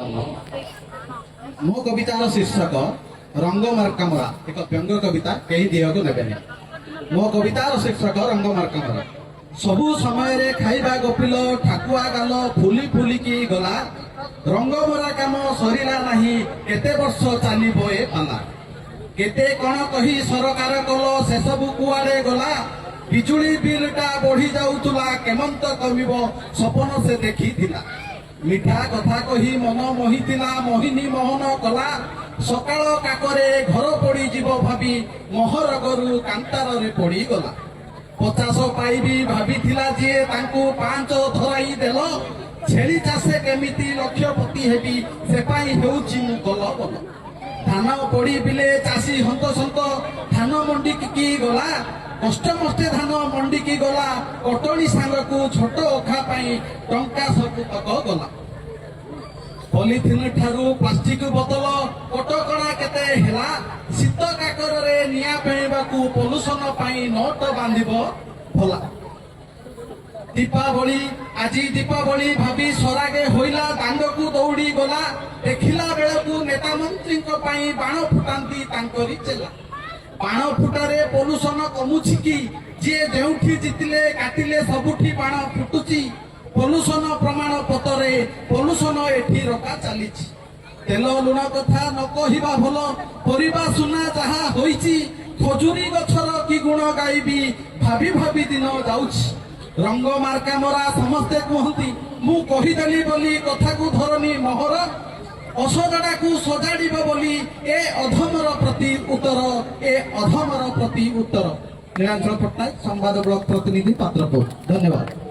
मो कवितार शीर्षक रंग मार्कामरा एक व्यंग कविता कहीं दिहको नेबेनी। मो कवितार शीर्षक रंग मार्कामरा। सबु समय रे खाइबा गपिल ठाकुआ गाल फुली फुलिकी गला रंग मरा काम सरीला नाही केते वर्ष चालिबो ए पाला केते कण कही सरकार कल से सब कुआडे गला बिजुली बिलटा बढ़ी जाउतुला केमंत कमिबो सपन से देखिथिला मिठा कथा कही मन मोहिथिला मोहिनी मोहन कला सकाळ काकरे घर पड़ी जीव भाबी मोहर गरु कांतार रे पड़ी गला 50 पाइबी भाबिथिला जे तांकू 5 धराई देलो छेली चाषे केमिति लक्षपति हेबी से पाई हेउची मु गल गल धान पड़ी बिले चाषी हंत संत धान मंडी की गला कष्ट मस्ते धान मंडी की गला कटोली सांग को छोट ओखा पाई टंका सब तक गला पॉलिथिन ठारू प्लास्टिक बोतल कटकणा केते हेला शीत काकर रे निया पेइबाकू पोल्यूशन पाई नोट बांधिबो भला दीपावली आजी दीपावली भाभी सरागे होइला दांग को दौड़ी गला देखिला बेलकू नेता मंत्री को पाई बाण फुटांती तांकरी चला बाण फुटारे पोल्यूशन कमुछि की जे जेउठी जितिले काटिले सबुठी बाण फुटुची पोल्यूशन प्रमाण पत्रे पोल्यूशन एठी रखा चलीछि तेल लुण कथा न कहिबा भलो परिबा सुना जहा होईछि खजुरी गछर की गुण गाइबी भाबी भाबी दिन जाउछि रंग मार्का मरा समस्ते कहती मु कहीदेली बोली कथा को धरनी मोहर असजड़ा को सजाड़ब बोली ए अधमर प्रति उत्तर ए अधमर प्रति उत्तर। नीलांचल पट्टनायक संवाद ब्लॉक प्रतिनिधि पात्रपुर। धन्यवाद।